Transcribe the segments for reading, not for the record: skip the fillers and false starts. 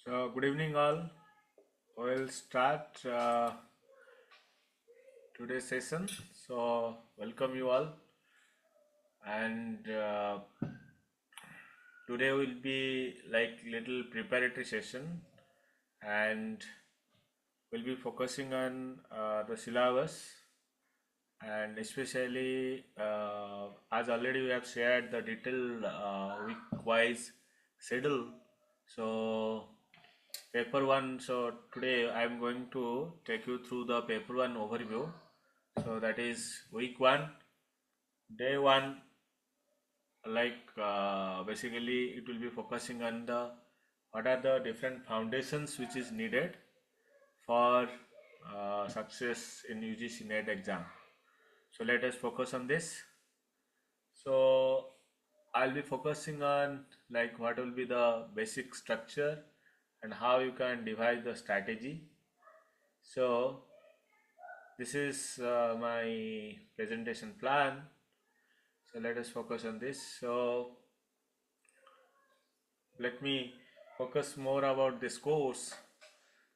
So, good evening, all. We'll start today's session. So, welcome you all. And today will be like little preparatory session, and we'll be focusing on the syllabus, and especially as already we have shared the detailed week-wise schedule. So, paper one. So today I am going to take you through the paper one overview. So that is week one, day one. Basically, it will be focusing on the what are the different foundations which is needed for success in UGC NET exam. So let us focus on this. So I'll be focusing on like what will be the basic structure and how you can devise the strategy. So this is my presentation plan. So let us focus on this. So let me focus more about this course.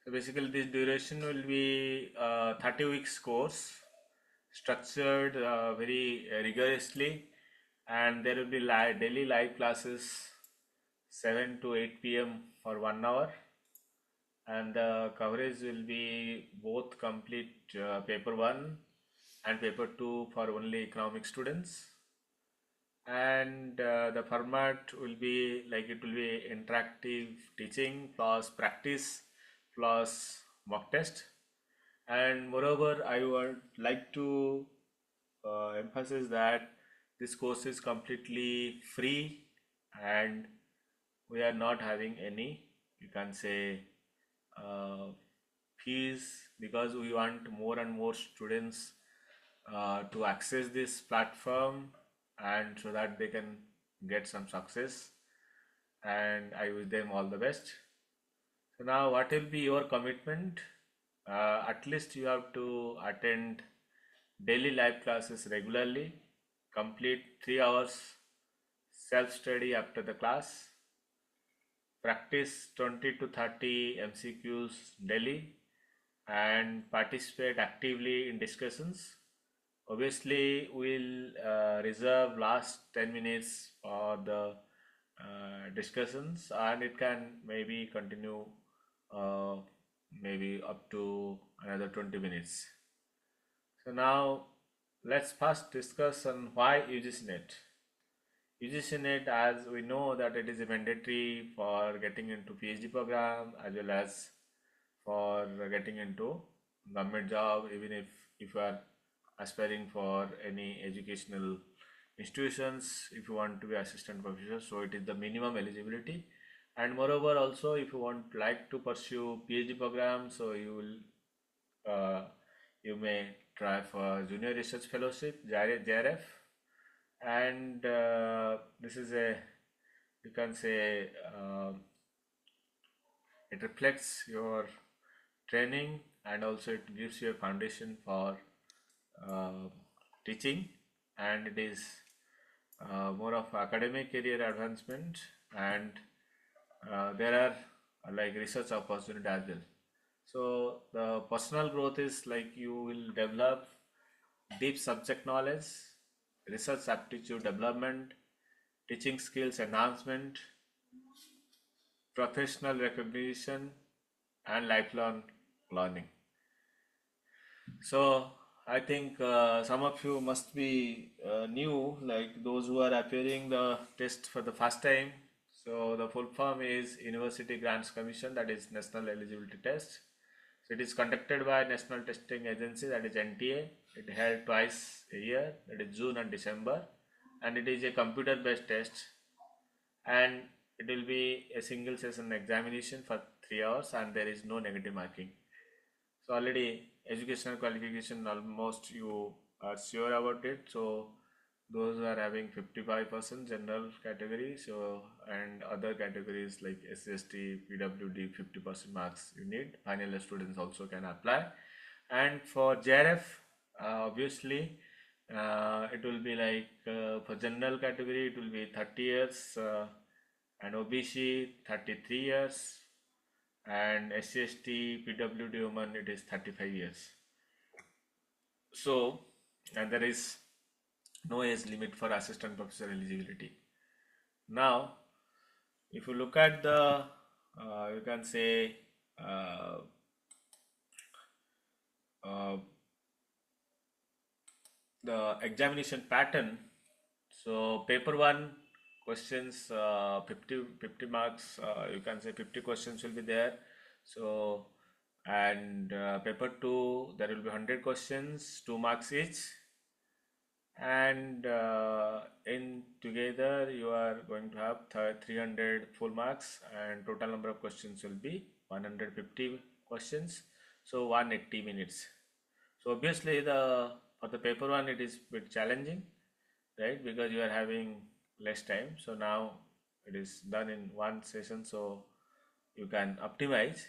So basically this duration will be 30 weeks course, structured very rigorously, and there will be daily live classes 7 to 8 p.m. for 1 hour, and the coverage will be both complete paper 1 and paper 2 for only economic students. And the format will be like it will be interactive teaching plus practice plus mock test. And moreover, I would like to emphasize that this course is completely free, and we are not having any, you can say, uh, fees, because we want more and more students to access this platform, and so that they can get some success, and I wish them all the best. So now what will be your commitment? At least you have to attend daily live classes regularly, complete 3 hours self study after the class, practice 20 to 30 MCQs daily, and participate actively in discussions. Obviously, we'll reserve last 10 minutes for the discussions, and it can maybe continue uh, maybe up to another 20 minutes. So now let's first discuss on why UGC NET. UGC NET, as we know that it is mandatory for getting into PhD program as well as for getting into government job, even if you are aspiring for any educational institutions, if you want to be assistant professor. So it is the minimum eligibility. And moreover, also if you want like to pursue PhD program, so you may try for junior research fellowship, JRF. And this is a, you can say, it reflects your training, and also it gives you a foundation for uh, teaching, and it is more of academic career advancement, and there are like research opportunity as well. So the personal growth is like you will develop deep subject knowledge, research aptitude development, teaching skills enhancement, professional recognition, and lifelong learning. So I think some of you must be new, like those who are appearing the test for the first time. So the full form is University Grants Commission, that is National Eligibility Test. So it is conducted by National Testing Agency, that is NTA. It held twice a year, that is June and December, and it is a computer-based test, and it will be a single session examination for 3 hours, and there is no negative marking. So already educational qualification, almost you are sure about it. So those are having 55% general category, so and other categories like SST, PWD, 50% marks you need. Final year students also can apply. And for JRF, obviously it will be like for general category it will be 30 years, and OBC 33 years, and SCST, PWD woman it is 35 years. So, and there is no age limit for assistant professor eligibility. Now, if you look at the, you can say, uh, uh, the examination pattern. So, paper 1 questions, 50 marks, you can say 50 questions will be there. So, and paper 2 there will be 100 questions, 2 marks each, and in together you are going to have 300 full marks, and total number of questions will be 150 questions, so 180 minutes. So obviously for the paper 1 it is bit challenging, right, because you are having less time. So now it is done in one session, so you can optimize.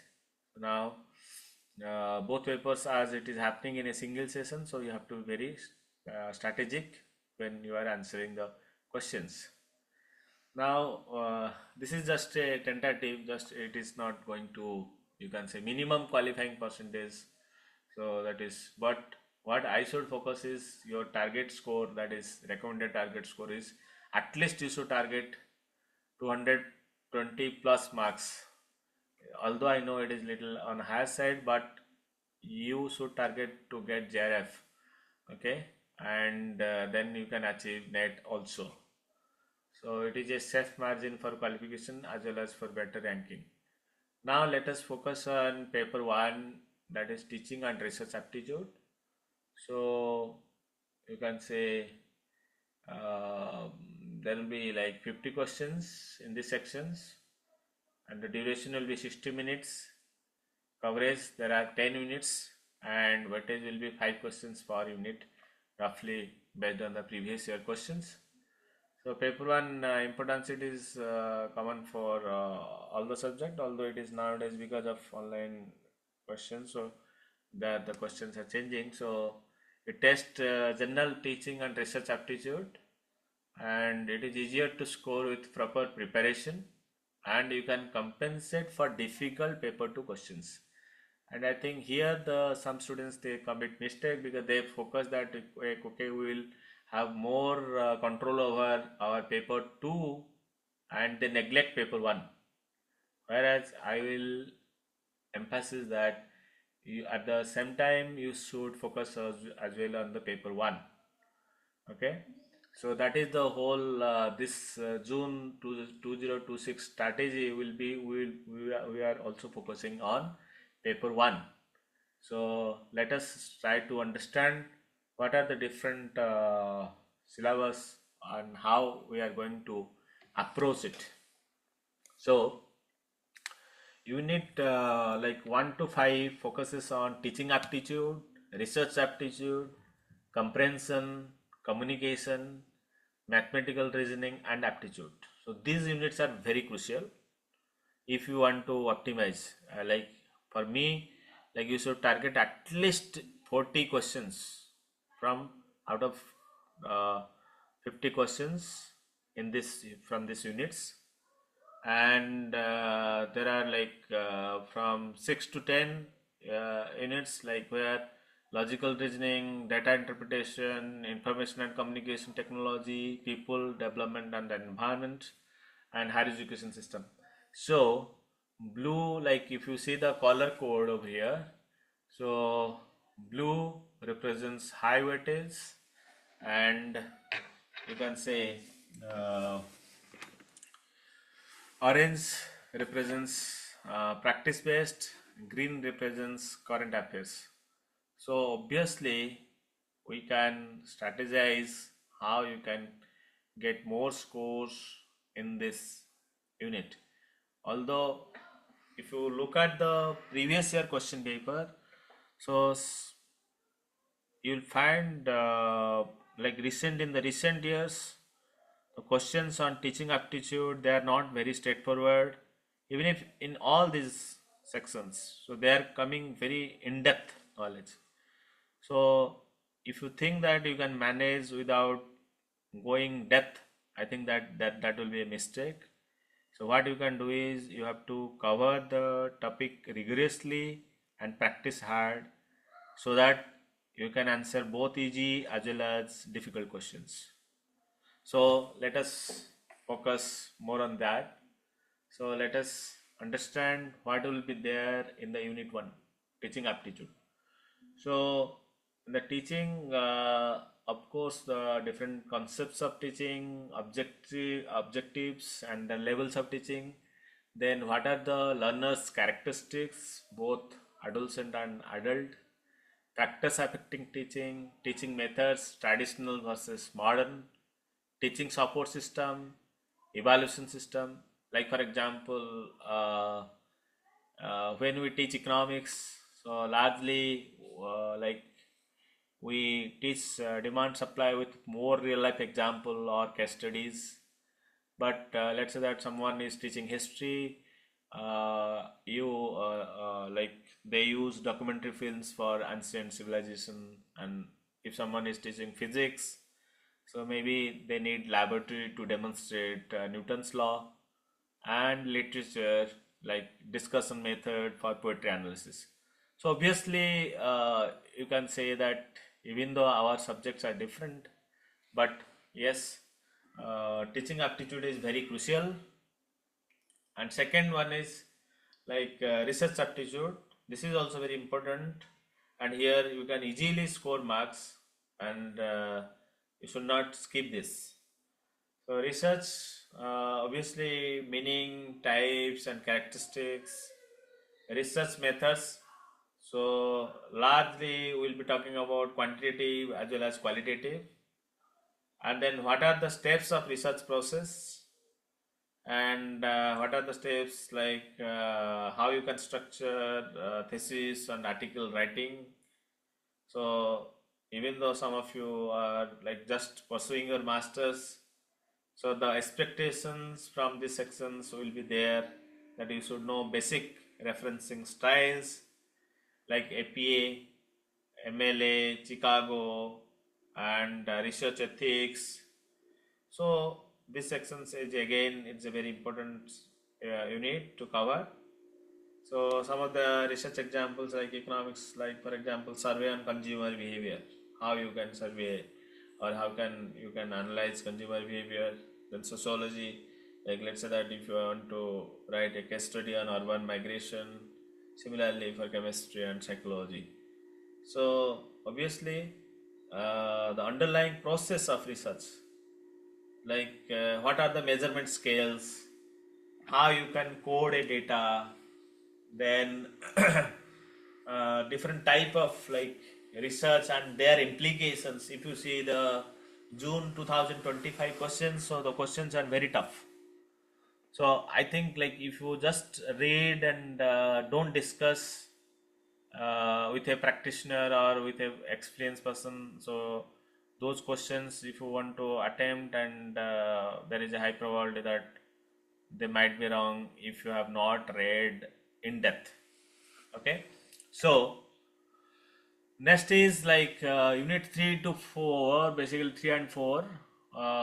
Now both papers, as it is happening in a single session, so you have to be very strategic when you are answering the questions. Now this is just a tentative, just it is not going to, you can say, minimum qualifying percentage. So that is, but what I should focus is your target score, that is recommended target score is at least you should target 220 plus marks. Although I know it is little on higher side, but you should target to get JRF, okay, and then you can achieve net also. So it is a safe margin for qualification as well as for better ranking. Now let us focus on paper 1, that is teaching and research aptitude. So you can say there will be like 50 questions in these sections, and the duration will be 60 minutes. Coverage there are 10 units, and weightage will be 5 questions per unit, roughly based on the previous year questions. So paper 1 importance, it is common for all the subject, although it is nowadays because of online questions, so that the questions are changing. So it tests general teaching and research aptitude, and it is easier to score with proper preparation, and you can compensate for difficult paper 2 questions. And I think here some students they commit mistake because they focus that okay, we will have more control over our paper 2, and they neglect paper 1, whereas I will emphasize that you, at the same time, you should focus as well on the paper 1. Okay, so that is the whole this June 2026 strategy will be, we are also focusing on paper 1. So let us try to understand what are the different syllabus and how we are going to approach it. So unit like 1 to 5 focuses on teaching aptitude, research aptitude, comprehension, communication, mathematical reasoning, and aptitude. So these units are very crucial if you want to optimize. Like for me, like you should target at least 40 questions from out of 50 questions in this from these units, and there are like from 6 to 10 units, like where logical reasoning, data interpretation, information and communication technology, people development and environment, and higher education system. So blue, like if you see the color code over here, so blue represents high weightage, and you can say orange represents practice based, green represents current affairs. So obviously we can strategize how you can get more scores in this unit. Although if you look at the previous year question paper, so you'll find like in the recent years, the questions on teaching aptitude, they are not very straightforward, even if in all these sections, so they are coming very in-depth knowledge. So if you think that you can manage without going depth, I think that will be a mistake. So what you can do is you have to cover the topic rigorously and practice hard so that you can answer both easy as well as difficult questions. So let us focus more on that. So let us understand what will be there in the unit 1 teaching aptitude. So in the teaching, of course, the different concepts of teaching, objectives, and the levels of teaching. Then what are the learners' characteristics, both adolescent and adult? Factors affecting teaching, teaching methods, traditional versus modern, teaching support system, evaluation system. Like for example, when we teach economics, so largely like we teach demand supply with more real life example or case studies. But let's say that someone is teaching history, you like they use documentary films for ancient civilization, and if someone is teaching physics, so maybe they need laboratory to demonstrate Newton's law, and literature like discussion method for poetry analysis. So obviously, you can say that even though our subjects are different, but yes, teaching aptitude is very crucial. And second one is like research aptitude. This is also very important, and here you can easily score marks, and you should not skip this. So research, obviously meaning, types and characteristics, research methods. So largely we'll be talking about quantitative as well as qualitative. And then what are the steps of research process, and what are the steps like how you can structure thesis and article writing. So even though some of you are like just pursuing your masters, so the expectations from these sections will be there, that you should know basic referencing styles like APA, MLA, Chicago, and research ethics. So this sections is again, it's a very important unit to cover. So some of the research examples like economics, like for example survey on consumer behavior, how you can survey or how can you can analyze consumer behavior. Then sociology, like let's say that if you want to write a case study on urban migration, similarly for chemistry and psychology. So obviously the underlying process of research, like what are the measurement scales, how you can code a data, then different type of like research and their implications. If you see the June 2025 questions, so the questions are very tough. So I think like if you just read and don't discuss with a practitioner or with a experienced person, so those questions if you want to attempt, and there is a high probability that they might be wrong if you have not read in depth. Okay, so next is like unit 3 to 4, basically 3 and 4,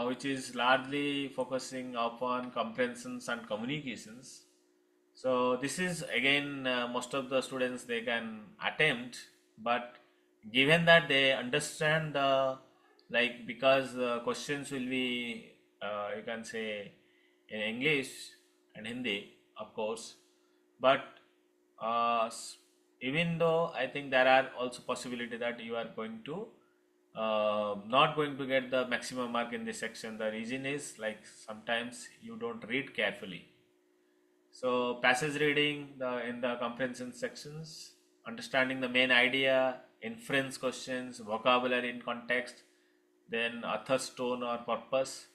which is largely focusing upon comprehensions and communications. So this is again most of the students they can attempt, but given that they understand the like, because the questions will be you can say in English and Hindi, of course, but even though I think there are also possibility that you are going to not going to get the maximum mark in this section. The reason is like sometimes you don't read carefully. So passage reading in the comprehension sections, understanding the main idea, inference questions, vocabulary in context, then author's tone or purpose,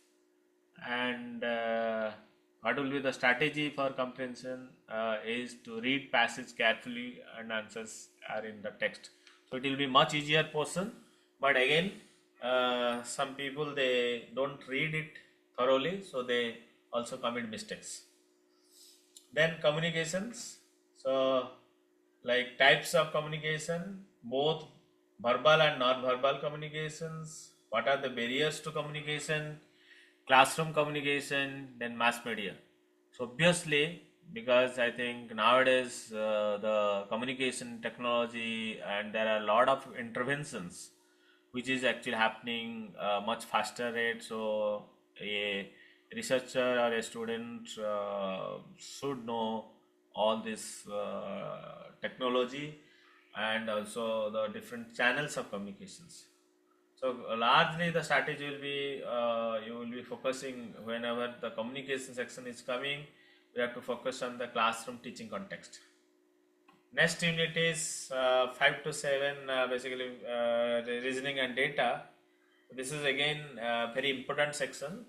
and what will be the strategy for comprehension is to read passage carefully and answers are in the text. So it will be much easier portion, but again some people they don't read it thoroughly, so they also commit mistakes. Then communications, so like types of communication, both verbal and non-verbal communications, what are the barriers to communication, classroom communication, then mass media. So obviously, because I think nowadays the communication technology and there are a lot of interventions which is actually happening much faster rate. So a researcher or a student should know all this technology and also the different channels of communications. So largely the strategy will be you will be focusing whenever the communication section is coming, we have to focus on the classroom teaching context. Next unit is 5 to 7 basically reasoning and data. This is again a very important section,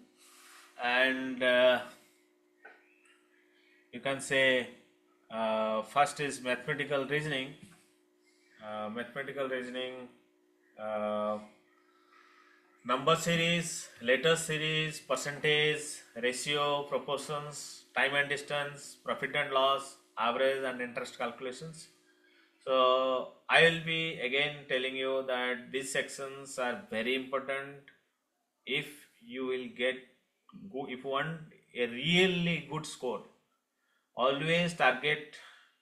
and you can say first is mathematical reasoning. Mathematical reasoning, uh, number series, letter series, percentage, ratio, proportions, time and distance, profit and loss, average and interest calculations. So I will be again telling you that these sections are very important if you will get if you want a really good score. Always target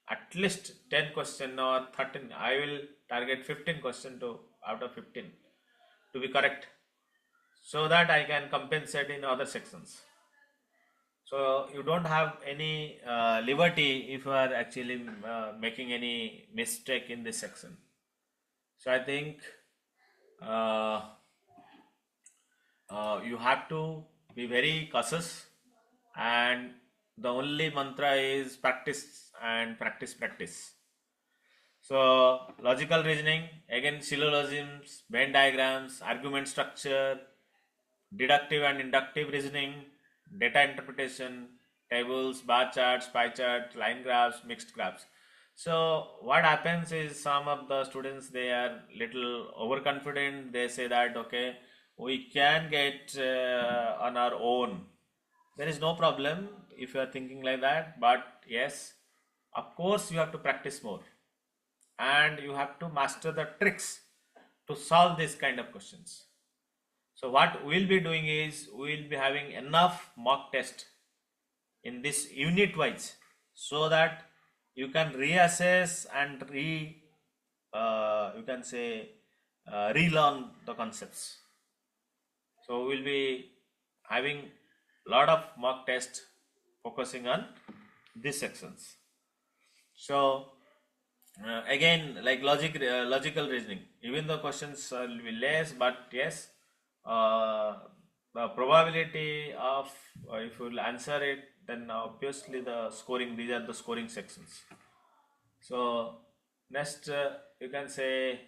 at least 10 question or 13. I will target 15 question to out of 15 to be correct, so that I can compensate in other sections. So you don't have any liberty if you are actually making any mistake in this section. So I think uh, you have to be very cautious, and the only mantra is practice and practice, practice. So logical reasoning, again syllogisms, Venn diagrams, argument structure, deductive and inductive reasoning, data interpretation, tables, bar charts, pie charts, line graphs, mixed graphs. So what happens is some of the students, they are little overconfident. They say that okay, we can get on our own. There is no problem if you are thinking like that, but yes, of course you have to practice more and you have to master the tricks to solve this kind of questions. So what we'll be doing is we'll be having enough mock test in this unit wise, so that you can reassess and you can say relearn the concepts. So we'll be having lot of mock test focusing on these sections. So again, like logical reasoning, even though questions will be less, but yes, the probability of if you will answer it, then obviously the scoring, these are the scoring sections. So next you can say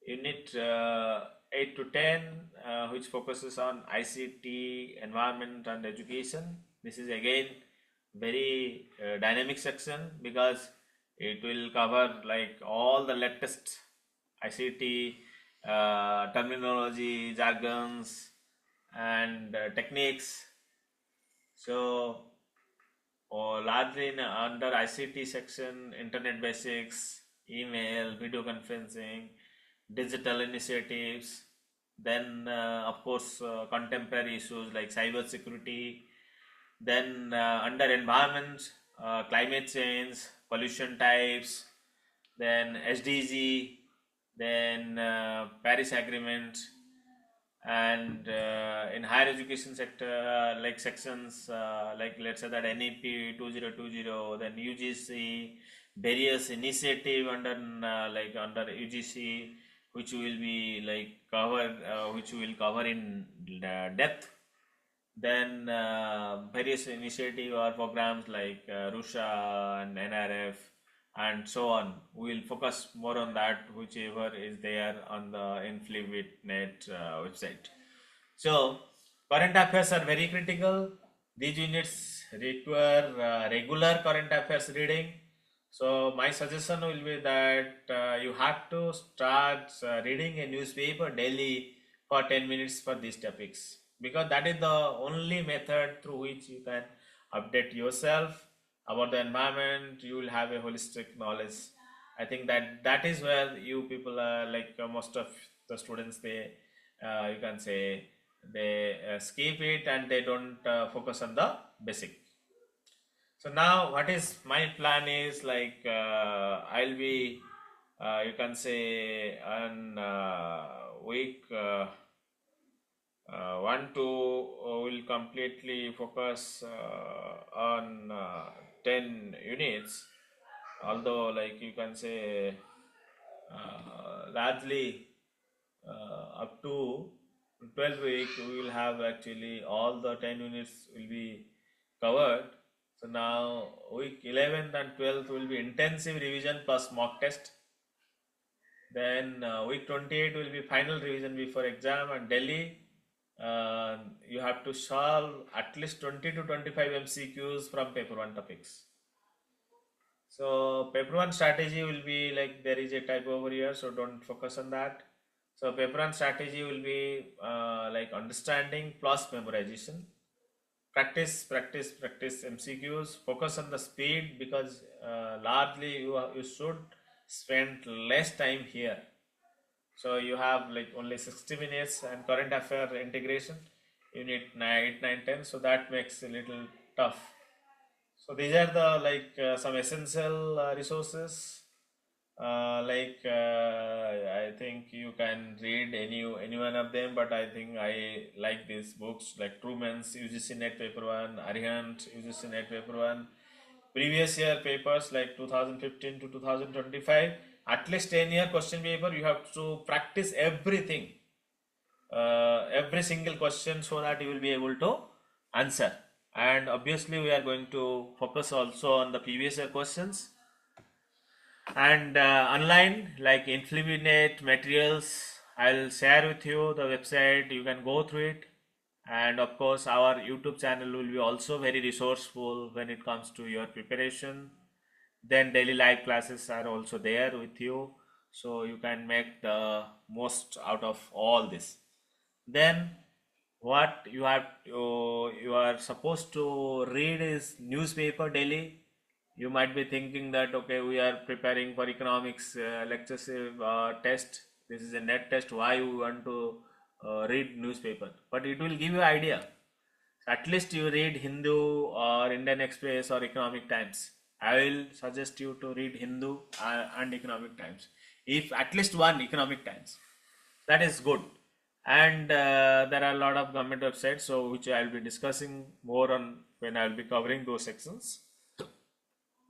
unit 8 to 10 which focuses on ICT, environment and education. This is again very dynamic section, because it will cover like all the latest ICT terminology, jargons and techniques. So largely under ICT section, internet basics, email, video conferencing, digital initiatives, then of course contemporary issues like cyber security, then under environment, climate change, pollution types, then SDG, then Paris Agreement, and in higher education sector like sections like let's say that NEP 2020, then UGC, various initiative under like under UGC, which will be like cover which we will cover in depth. Then various initiative or programs like Rusha and NRF and so on. We will focus more on that, whichever is there on the Infliwit.net website. So current affairs are very critical. These units require regular current affairs reading. So my suggestion will be that you have to start reading a newspaper daily for 10 minutes for these topics, because that is the only method through which you can update yourself about the environment. You will have a holistic knowledge. I think that is where you people are like most of the students, they you can say they skip it and they don't focus on the basic. So now what is my plan is like I'll be you can say on week 1 2 will completely focus on 10 units, although like you can say largely up to 12 week we will have actually all the 10 units will be covered. So now week 11th and 12th will be intensive revision plus mock test. Then week 28 will be final revision before exam, and Delhi you have to solve at least 20 to 25 MCQs from paper 1 topics. So paper 1 strategy will be like there is a typo over here, so don't focus on that. So paper 1 strategy will be like understanding plus memorization. Practice MCQs. Focus on the speed because largely you should spend less time here. So you have like only 60 minutes and current affair integration. You need 8, 9, 10. So that makes a little tough. So these are the like some essential resources. I think you can read any one of them, but I think I like these books like Truman's UGC NET paper 1, Arihant UGC NET paper 1, previous year papers like 2015 to 2025, at least 10-year question paper. You have to practice everything, every single question, so that you will be able to answer. And obviously we are going to focus also on the previous year questions. And online like InfluNet materials, I'll share with you the website, you can go through it. And of course our YouTube channel will be also very resourceful when it comes to your preparation. Then daily live classes are also there with you, so you can make the most out of all this. Then what you have you are supposed to read is newspaper daily. You might be thinking that okay, we are preparing for economics lecture test, this is a net test, why you want to read newspaper? But it will give you idea. At least you read Hindu or Indian Express or Economic Times. I will suggest you to read Hindu and Economic Times, if at least one Economic Times, that is good. And there are a lot of government websites, so which I will be discussing more on when I will be covering those sections.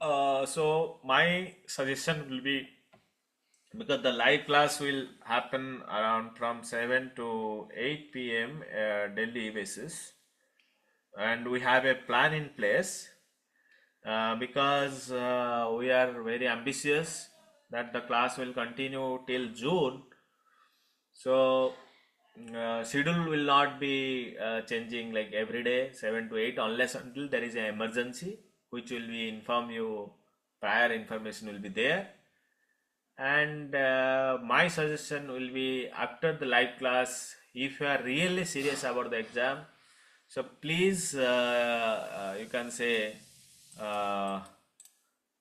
So my suggestion will be, because the live class will happen around from 7 to 8 p.m. Daily basis, and we have a plan in place because we are very ambitious that the class will continue till June. So schedule will not be changing like every day 7 to 8 unless until there is an emergency, which will be inform you, prior information will be there. And my suggestion will be, after the live class, if you are really serious about the exam, so please you can say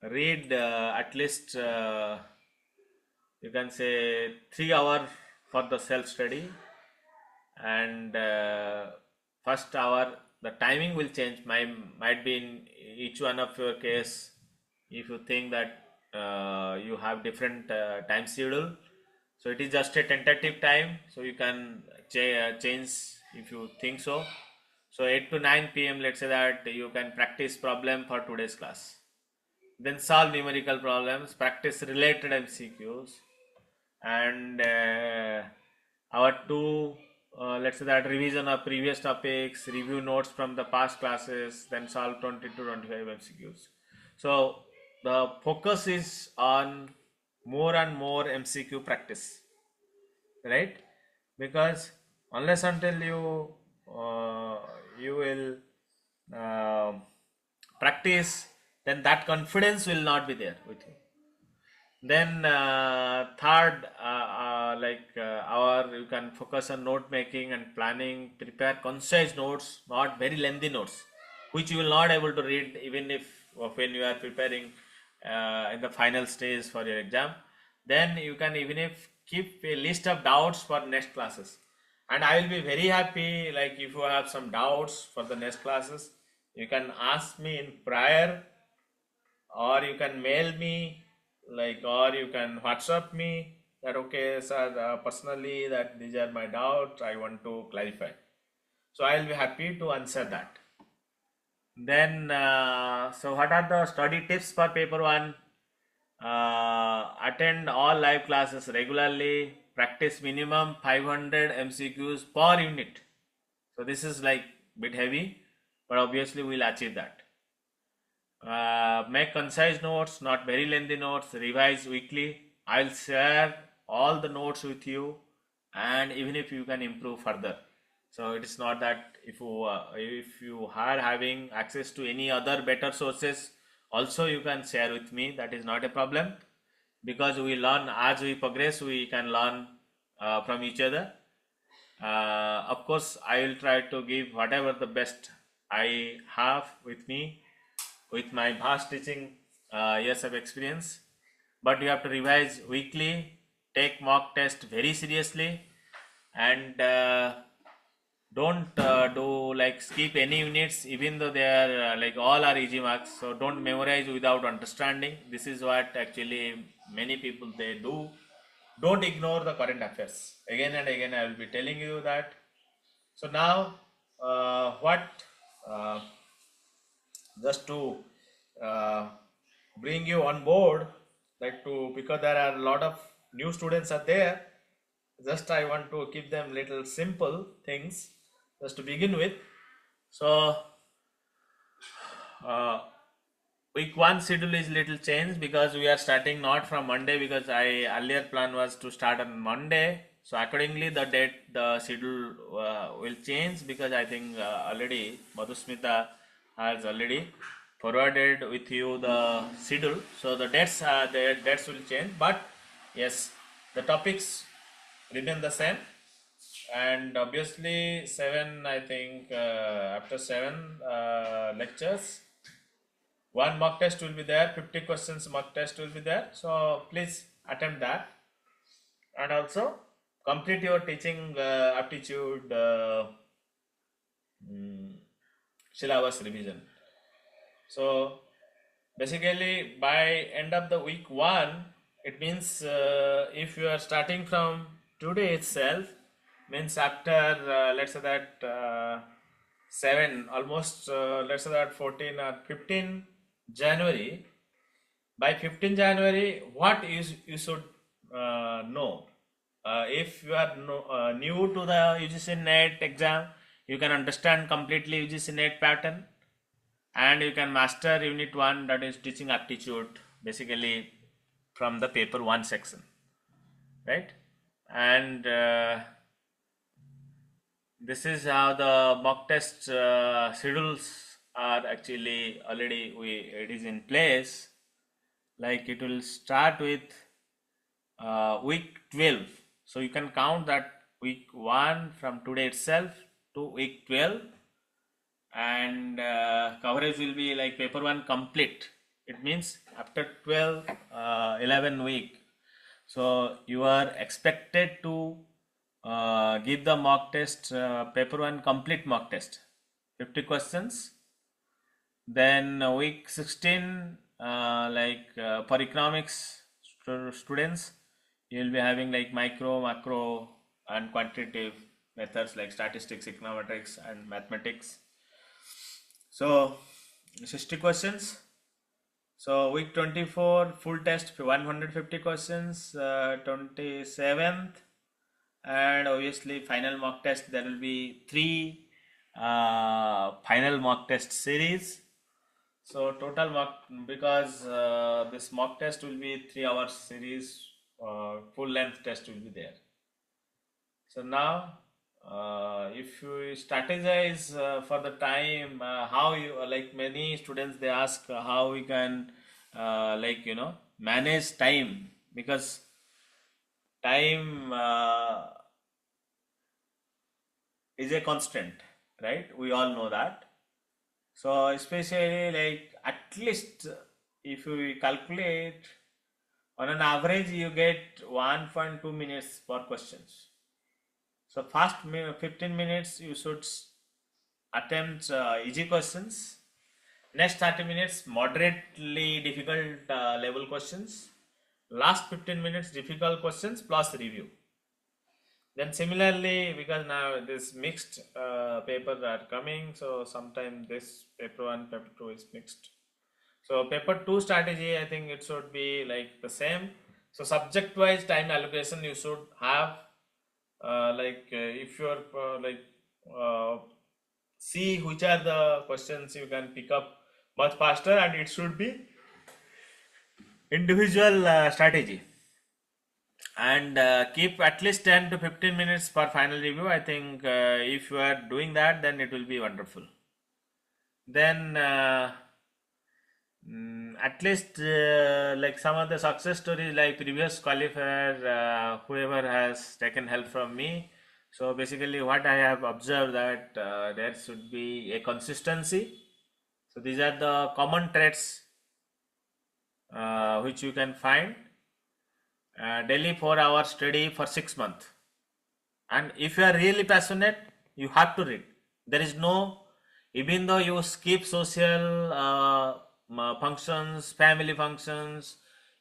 read at least you can say 3 hours for the self study, and first hour the timing will change, might be in each one of your case. If you think that you have different time schedule, so it is just a tentative time, so you can change if you think so. So 8 to 9 p.m. let's say that you can practice problem for today's class, then solve numerical problems, practice related MCQs, and our two let's say that revision of previous topics, review notes from the past classes, then solve 20 to 25 MCQs. So the focus is on more and more MCQ practice, right? Because unless until you will practice, then that confidence will not be there with you. Then third, you can focus on note making and planning, prepare concise notes, not very lengthy notes, which you will not able to read even if when you are preparing in the final stage for your exam. Then you can even if keep a list of doubts for next classes. And I will be very happy, like if you have some doubts for the next classes, you can ask me in prior, or you can mail me, like, or you can WhatsApp me that okay sir, personally that these are my doubts, I want to clarify. So I will be happy to answer that. Then so what are the study tips for paper 1? Attend all live classes regularly, practice minimum 500 MCQs per unit. So this is like bit heavy, but obviously we'll achieve that. Make concise notes, not very lengthy notes. Revise weekly. I'll share all the notes with you, and even if you can improve further. So it is not that if you are having access to any other better sources, also you can share with me. That is not a problem, because we learn as we progress. We can learn from each other. Of course, I will try to give whatever the best I have with me, with my vast teaching years of experience. But you have to revise weekly, take mock test very seriously, and don't do like skip any units, even though they are like all are easy marks. So don't memorize without understanding. This is what actually many people they do. Don't ignore the current affairs. Again and again I will be telling you that. So now what just to uh, bring you on board, like to, because there are a lot of new students are there, just I want to keep them little simple things just to begin with. So week 1 schedule is little changed, because we are starting not from Monday, because I earlier plan was to start on Monday. So accordingly the date, the schedule will change, because I think already Madhusmita has already forwarded with you the schedule. So the dates will change, but yes, the topics remain the same. And obviously 7, I think after 7 lectures, one mock test will be there, 50 questions mock test will be there. So please attempt that, and also complete your teaching aptitude syllabus revision. So basically by end of the week 1, it means if you are starting from today itself, means after let's say that 7, almost let's say that 14 or 15 January, by 15 January, what is you should know. If you are new to the UGC NET exam, you can understand completely UGC NET pattern, and you can master unit 1, that is teaching aptitude, basically from the paper 1 section, right? And this is how the mock test schedules are actually already it is in place. Like it will start with week 12. So you can count that week 1 from today itself to week 12, and coverage will be like paper 1 complete. It means after 12 11 week, so you are expected to give the mock test, paper 1 complete mock test, 50 questions. Then week 16, for economics students, you will be having like micro, macro and quantitative methods like statistics, econometrics and mathematics. So 60 questions. So week 24 full test 150 questions, 27th, and obviously final mock test, there will be 3 final mock test series. So total mock, because this mock test will be 3 hours series, full length test will be there. So now if you strategize for the time, how you, like many students they ask how we can manage time, because time is a constant, right? We all know that. So especially like at least if you calculate, on an average you get 1.2 minutes per questions. So first 15 minutes you should attempt easy questions. Next 30 minutes moderately difficult level questions. Last 15 minutes difficult questions plus review. Then similarly, because now this mixed papers are coming, so sometimes this paper 1, paper 2 is mixed. So paper 2 strategy, I think it should be like the same. So subject wise time allocation you should have, if you're see which are the questions you can pick up much faster, and it should be individual strategy. And keep at least 10 to 15 minutes for final review. I think if you are doing that, then it will be wonderful. Then at least like some of the success stories, like previous qualifier, whoever has taken help from me. So basically what I have observed that there should be a consistency. So these are the common traits which you can find. Daily 4 hours study for 6 months, and if you are really passionate, you have to read. There is no, even though you skip social functions, family functions,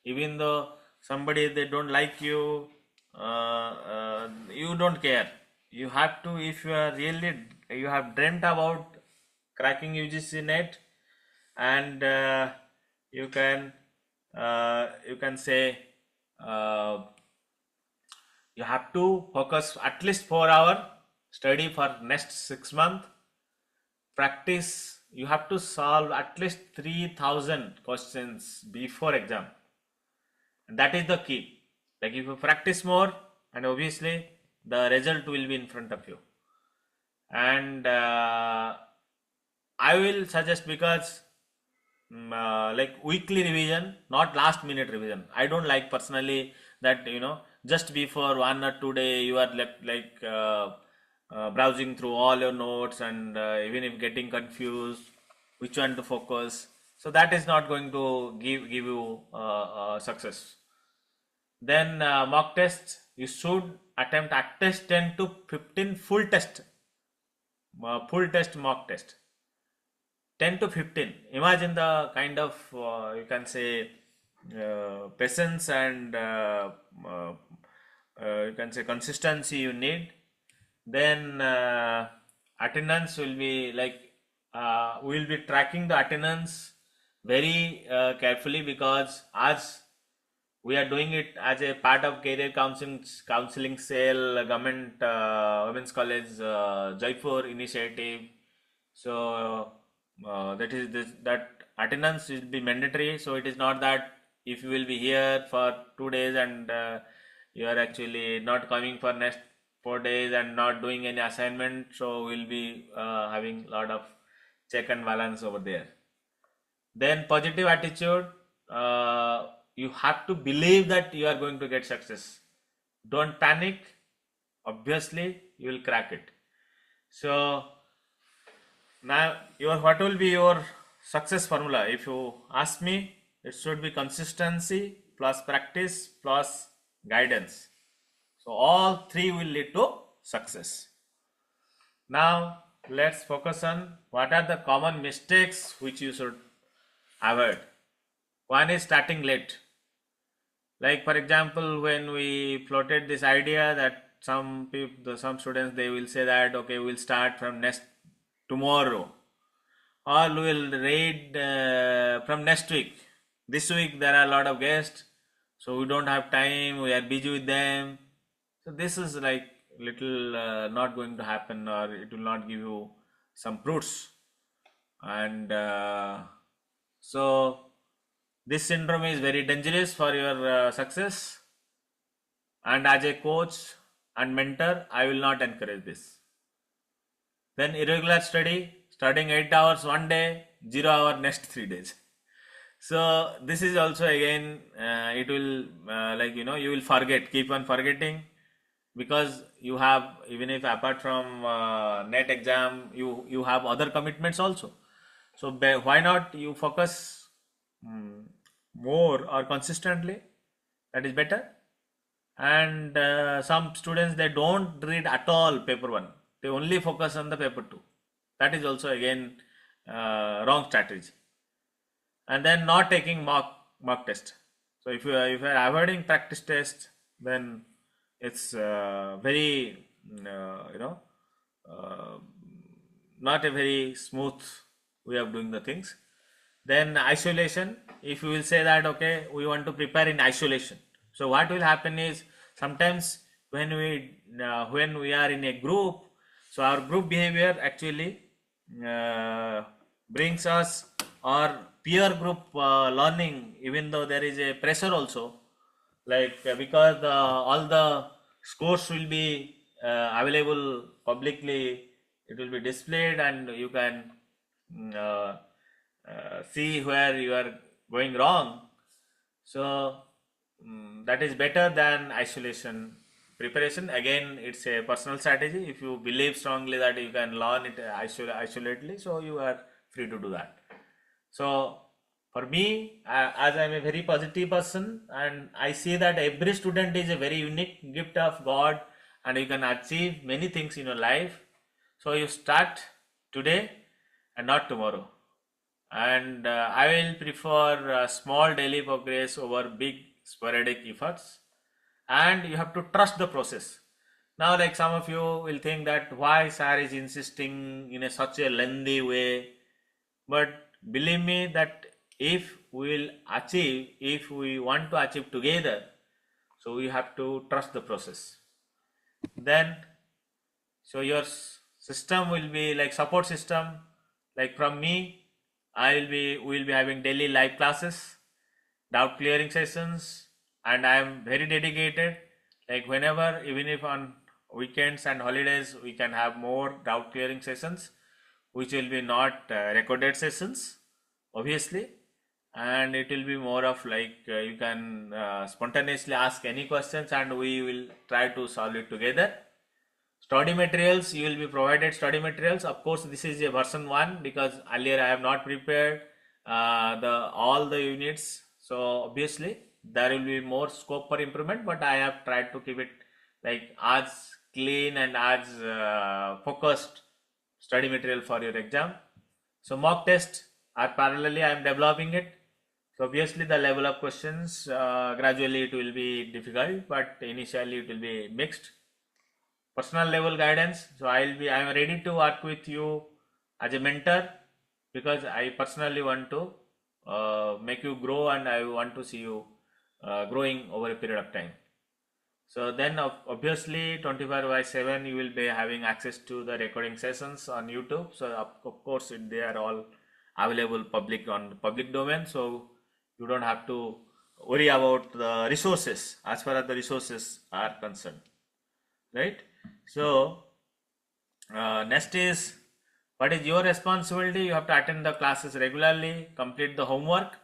even though somebody they don't like you, you don't care. You have to, if you are really, you have dreamt about cracking UGC NET, and you can say you have to focus at least 4 hour study for next 6 months. Practice, you have to solve at least 3000 questions before exam, and that is the key. Like if you practice more, and obviously the result will be in front of you. And I will suggest, because like weekly revision, not last minute revision. I don't like personally that just before 1 or 2 days you are left like browsing through all your notes, and even if getting confused which one to focus. So that is not going to give you success. Then mock test, you should attempt at least 10 to 15 full test mock test. 10 to 15. Imagine the kind of you can say patience and you can say consistency you need. Then attendance will be like we will be tracking the attendance very carefully, because as we are doing it as a part of career counseling cell, government women's college Jaipur initiative. So that attendance will be mandatory. So it is not that if you will be here for 2 days and you are actually not coming for next 4 days and not doing any assignment, so we'll be having a lot of check and balance over there. Then positive attitude, you have to believe that you are going to get success. Don't panic. Obviously you will crack it. So now what will be your success formula? If you ask me, it should be consistency plus practice plus guidance. So all three will lead to success. Now let's focus on what are the common mistakes which you should avoid. One is starting late. Like for example, when we floated this idea that some students, they will say that okay, we'll start from tomorrow, or we will read from next week. This week there are a lot of guests, so we don't have time, we are busy with them. So this is like little not going to happen, or it will not give you some fruits. And so this syndrome is very dangerous for your success, and as a coach and mentor, I will not encourage this. Then irregular studying 8 hours one day, 0 hour next 3 days. So this is also again it will you will keep on forgetting, because you have, even if apart from NET exam, you have other commitments also. So why not you focus more or consistently? That is better. and some students, they don't read at all paper 1, they only focus on the paper 2. That is also again wrong strategy. And then not taking mock test. So if you are avoiding practice test, then it's very uh, not a very smooth way of doing the things. Then isolation, if you will say that okay, we want to prepare in isolation, so what will happen is sometimes when we are in a group, so our group behavior actually brings us our peer group learning, even though there is a pressure also, like because all the scores will be available publicly, it will be displayed and you can mm, uh, see where you are going wrong. So that is better than isolation preparation. Again, it's a personal strategy. If you believe strongly that you can learn it isolatedly, so you are free to do that. So for me, as I'm a very positive person, and I see that every student is a very unique gift of God, and you can achieve many things in your life. So you start today and not tomorrow. And I will prefer small daily progress over big sporadic efforts. And you have to trust the process. Now, like some of you will think that why sir is insisting in such a lengthy way, but believe me that if we want to achieve together, so we have to trust the process. Then, so your system will be like support system, like from me, we will be having daily live classes, doubt clearing sessions, and I am very dedicated. Like whenever, even if on weekends and holidays, we can have more doubt clearing sessions, which will be not recorded sessions, obviously, and it will be more of like you can spontaneously ask any questions and we will try to solve it together. Study materials, you will be provided study materials. Of course, this is a version 1 because earlier I have not prepared all the units. So obviously there will be more scope for improvement, but I have tried to keep it like as clean and as focused study material for your exam. So mock test are parallelly I am developing it. So obviously the level of questions gradually it will be difficult, but initially it will be mixed. Personal level guidance, so I am ready to work with you as a mentor because I personally want to make you grow and I want to see you growing over a period of time. So then obviously 24/7 you will be having access to the recording sessions on YouTube. So of course they are all available on public domain, so you don't have to worry about the resources as far as the resources are concerned, right? So next is, what is your responsibility? You have to attend the classes regularly, complete the homework.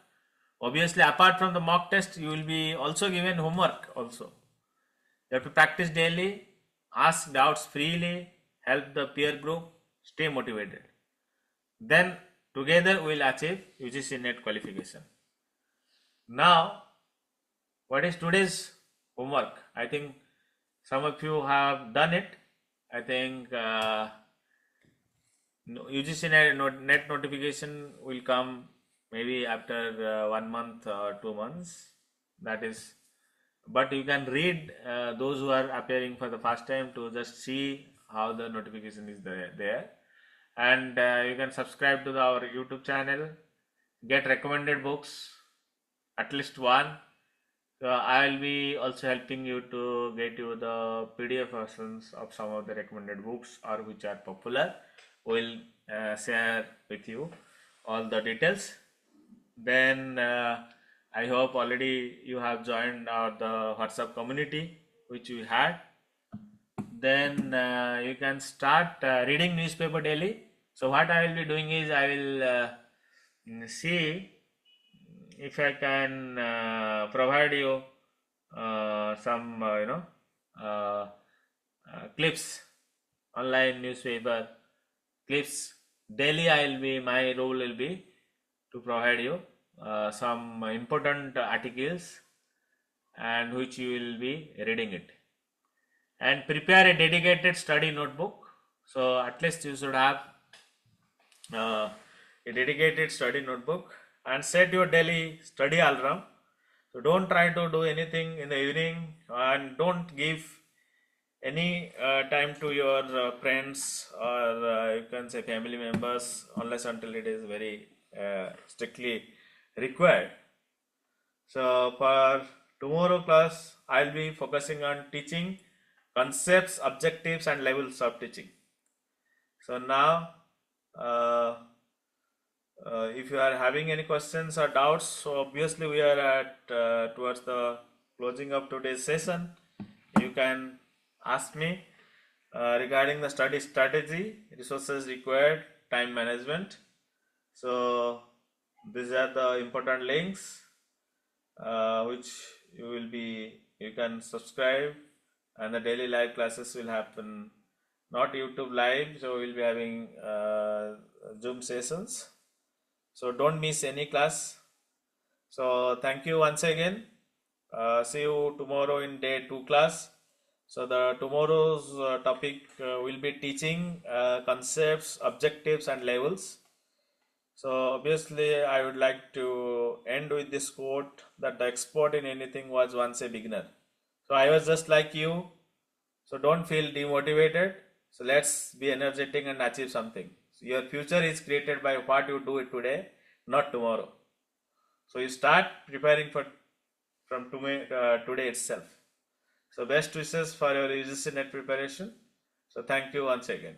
Obviously, apart from the mock test, you will be also given homework also. You have to practice daily, ask doubts freely, help the peer group, stay motivated. Then together we will achieve UGC NET qualification. Now, what is today's homework? I think some of you have done it. I think UGC NET notification will come maybe after 1 month or 2 months. That is, but you can read those who are appearing for the first time to just see how the notification is there. And you can subscribe to our YouTube channel, get recommended books, at least one. So I will be also helping you to get you the PDF versions of some of the recommended books or which are popular. We'll share with you all the details. Then I hope already you have joined the WhatsApp community which we had. Then you can start reading newspaper daily. So what I will be doing is I will see if I can provide you some clips, online newspaper clips daily. My role will be to provide you some important articles and which you will be reading it. And prepare a dedicated study notebook. So at least you should have uh, a dedicated study notebook, and set your daily study alarm. So don't try to do anything in the evening, and don't give any time to your friends, or you can say family members, unless until it is very strictly required. So for tomorrow class, I'll be focusing on teaching concepts, objectives, and levels of teaching. So now, uh, if you are having any questions or doubts, so obviously we are at towards the closing of today's session. You can ask me regarding the study strategy, resources required, time management. So these are the important links which you can subscribe, and the daily live classes will happen, not YouTube live, so we'll be having Zoom sessions. So don't miss any class. So thank you once again. See you tomorrow in day 2 class. So the tomorrow's topic will be teaching concepts, objectives, and levels. So obviously I would like to end with this quote that the expert in anything was once a beginner. So I was just like you. So don't feel demotivated. So let's be energetic and achieve something. So your future is created by what you do it today, not tomorrow. So you start preparing for from today itself. So best wishes for your UGC NET preparation. So thank you once again.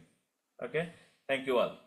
Okay, thank you all.